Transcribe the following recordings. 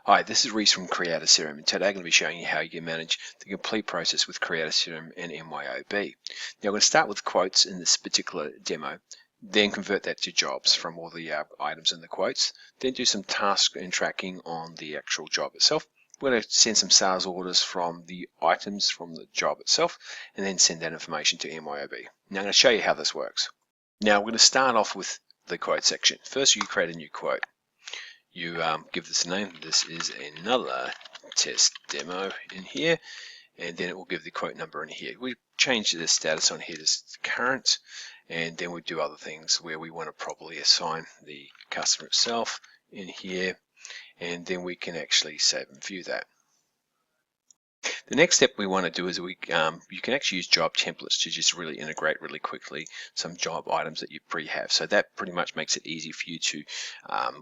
Hi, this is Reese from CreataCRM, and today I'm going to be showing you how you can manage the complete process with CreataCRM and MYOB. Now we're going to start with quotes in this particular demo, then convert that to jobs from all the items in the quotes, then do some task and tracking on the actual job itself. We're going to send some sales orders from the items from the job itself, and then send that information to MYOB. Now I'm going to show you how this works. Now we're going to start off with the quote section. First, you create a new quote. You give this a name. This is another test demo in here, and then it will give the quote number in here. We change the status on here to current, and then we do other things where we want to properly assign the customer itself in here, and then we can actually save and view that. The next step we want to do is you can actually use job templates to just really integrate really quickly some job items that you pre-have. So that pretty much makes it easy for you to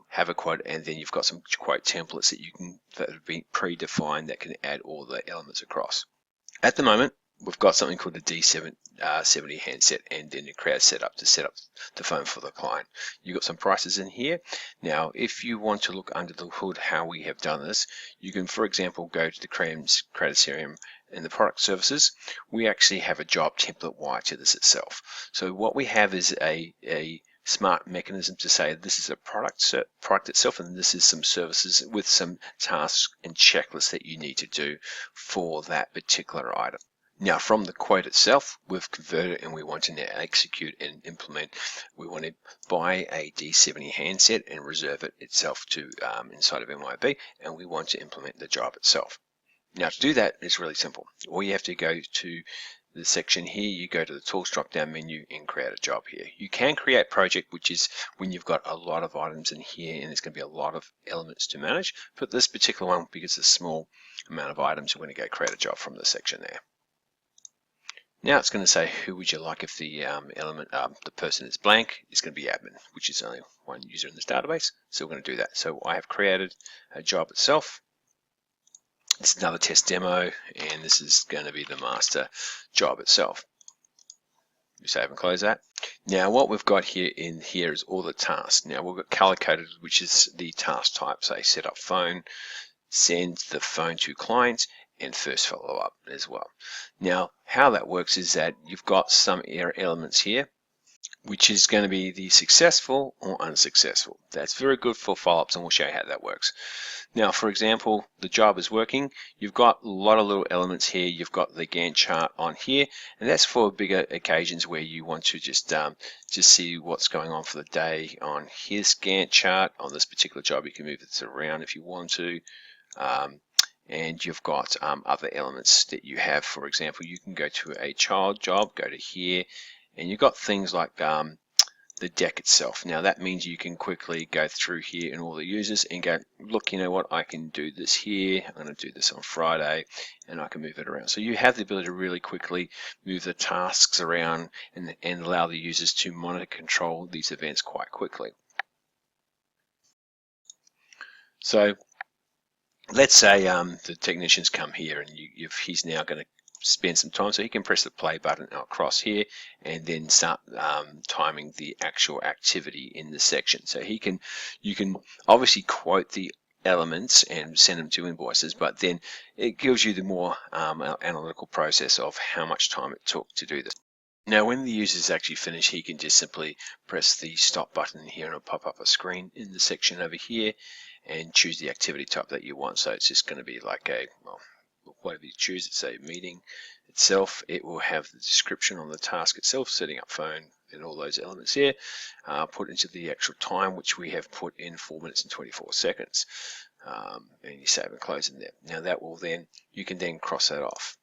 have a quote, and then you've got some quote templates that have been predefined that can add all the elements across. At the moment, we've got something called the D70 handset, and then you create a setup to set up the phone for the client. You've got some prices in here. Now, if you want to look under the hood how we have done this, you can, for example, go to the CreataCRM and the product services. We actually have a job template wired to this itself. So what we have is a smart mechanism to say this is a product itself, and this is some services with some tasks and checklists that you need to do for that particular item. Now, from the quote itself, we've converted and we want to now execute and implement. We want to buy a D70 handset and reserve it itself to inside of MYOB, and we want to implement the job itself. Now, to do that, it's really simple. All you have to go to the section here, you go to the tools drop down menu and create a job here. You can create project, which is when you've got a lot of items in here and there's going to be a lot of elements to manage. But this particular one, because it's a small amount of items, we're going to go create a job from the section there. Now it's going to say who would you like. If the the person is blank, it's going to be admin, which is only one user in this database. So we're going to do that. So I have created a job itself. It's another test demo, and this is going to be the master job itself. We save and close that. Now what we've got here is all the tasks. Now we've got color coded, which is the task type. Say set up phone, send the phone to client, and first follow up as well. Now how that works is that you've got some elements here, which is going to be the successful or unsuccessful. That's very good for follow-ups, and we'll show you how that works. Now, for example, the job is working. You've got a lot of little elements here. You've got the Gantt chart on here, and that's for bigger occasions where you want to just see what's going on for the day on his Gantt chart. On this particular job, you can move it around if you want to. And you've got other elements that you have. For example, you can go to a child job, go to here, and you've got things like the deck itself. Now that means you can quickly go through here and all the users and go, look, you know what, I can do this here, I'm going to do this on Friday, and I can move it around. So you have the ability to really quickly move the tasks around and allow the users to monitor, control these events quite quickly. So let's say the technicians come here, and he's now going to spend some time, so he can press the play button across here and then start timing the actual activity in the section. So you can obviously quote the elements and send them to invoices, but then it gives you the more analytical process of how much time it took to do this. Now when the user is actually finished, he can just simply press the stop button here, and it'll pop up a screen in the section over here and choose the activity type that you want. So it's just going to be like whatever you choose. It's a meeting itself. It will have the description on the task itself, setting up phone and all those elements here, put into the actual time, which we have put in 4 minutes and 24 seconds, and you save and close in there. Now that will then, you can then cross that off.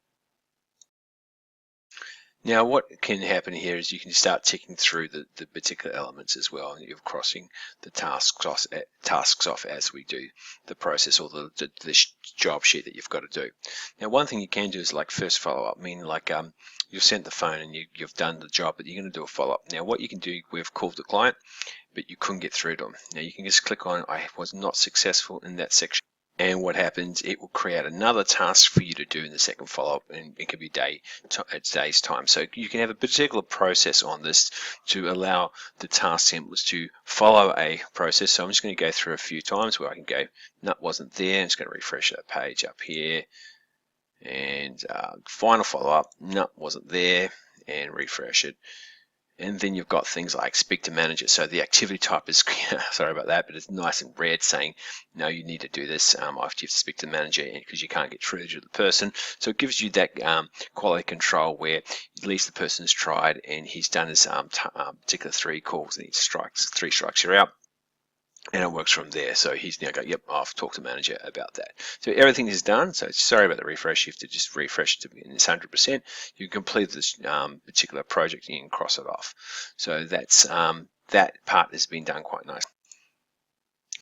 Now what can happen here is you can start ticking through the particular elements as well, and you're crossing the tasks off as we do the process, or the job sheet that you've got to do. Now one thing you can do is like first follow-up, meaning like you've sent the phone and you've done the job, but you're going to do a follow-up. Now what you can do, we've called the client, but you couldn't get through to them. Now you can just click on I was not successful in that section, And what happens, it will create another task for you to do in the second follow-up, and it could be a day's time. So you can have a particular process on this to allow the task templates to follow a process. So I'm just going to go through a few times where I can go, no, wasn't there. I'm just going to refresh that page up here. And final follow-up, no, wasn't there, and refresh it. And then you've got things like speak to manager. So the activity type is, sorry about that, but it's nice and red saying, no, you need to do this after you have to speak to the manager because you can't get through to the person. So it gives you that quality control where at least the person's tried and he's done his particular 3 calls and he strikes 3 strikes you're out. And it works from there. So he's now go, yep, I've talked to the manager about that. So everything is done. So sorry about the refresh. You have to just refresh it to be in this 100%. You complete this particular project and you can cross it off. So that's that part has been done quite nice.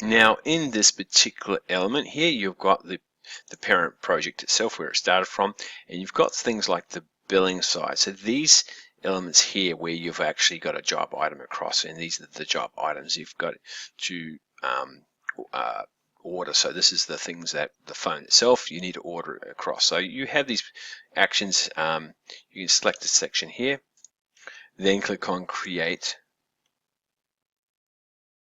Now in this particular element here, you've got the parent project itself where it started from, and you've got things like the billing side. So these elements here where you've actually got a job item across, and these are the job items you've got to order. So this is the things that the phone itself you need to order it across. So you have these actions. You can select this section here, then click on create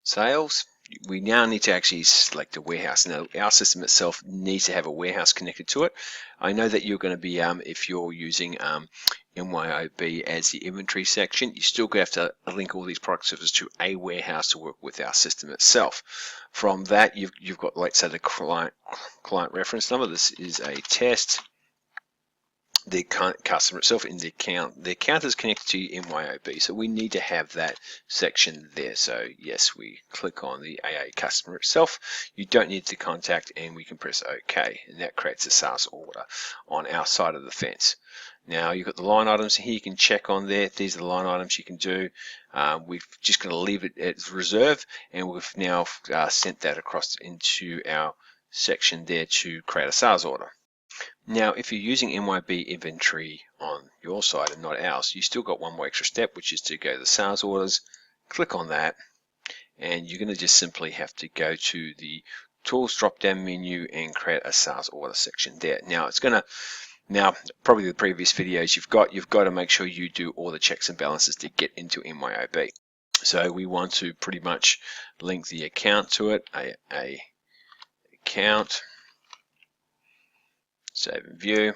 sales. We now need to actually select a warehouse. Now our system itself needs to have a warehouse connected to it. I know that you're going to be, if you're using MYOB as the inventory section, you still have to link all these product servers to a warehouse to work with our system itself. From that, you've got, let's say, the client reference number. This is a test. The customer itself in the account is connected to MYOB, so we need to have that section there. So yes, we click on the AA customer itself. You don't need to contact, and we can press OK, and that creates a sales order on our side of the fence. Now you've got the line items here. You can check on there. These are the line items you can do. We've just got to leave it as reserve, and we've now sent that across into our section there to create a sales order. Now, if you're using MYOB inventory on your side and not ours, you still got one more extra step, which is to go to the sales orders, click on that, and you're going to just simply have to go to the tools drop-down menu and create a sales order section there. Now, it's going to, probably the previous videos you've got to make sure you do all the checks and balances to get into MYOB. So we want to pretty much link the account to it, a account. Save and view,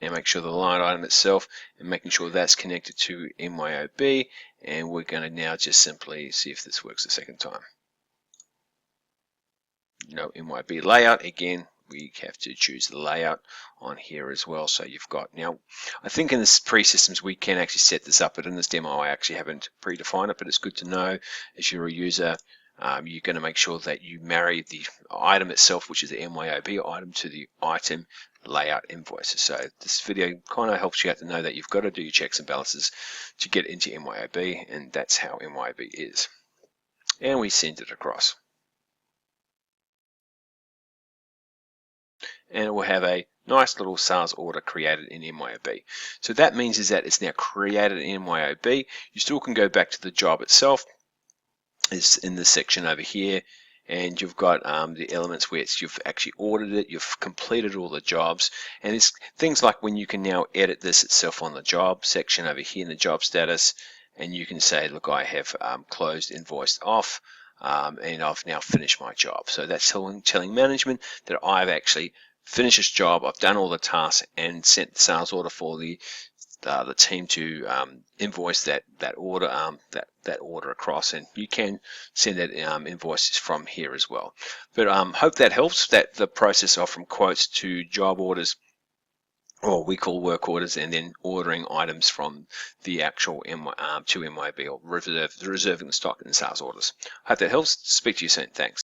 and make sure the line item itself, and making sure that's connected to MYOB, and we're going to now just simply see if this works the second time. No MYOB layout, again we have to choose the layout on here as well. So you've got, now I think in this pre-systems we can actually set this up, but in this demo I actually haven't predefined it, but it's good to know as you're a user. You're going to make sure that you marry the item itself, which is the MYOB item, to the item layout invoices. So this video kind of helps you out to know that you've got to do your checks and balances to get into MYOB, and that's how MYOB is. And we send it across. And it will have a nice little sales order created in MYOB. So that means is that it's now created in MYOB. You still can go back to the job itself. Is in this section over here, and you've got the elements where you've actually ordered it, you've completed all the jobs, and it's things like when you can now edit this itself on the job section over here in the job status, and you can say, look, I have closed, invoiced off, and I've now finished my job. So that's telling management that I've actually finished this job, I've done all the tasks, and sent the sales order for the team to invoice that order that order across, and you can send that invoices from here as well. But hope that helps, that the process of from quotes to job orders, or we call work orders, and then ordering items from the actual to MYOB, or reserving the stock in sales orders. Hope that helps. Speak to you soon. Thanks.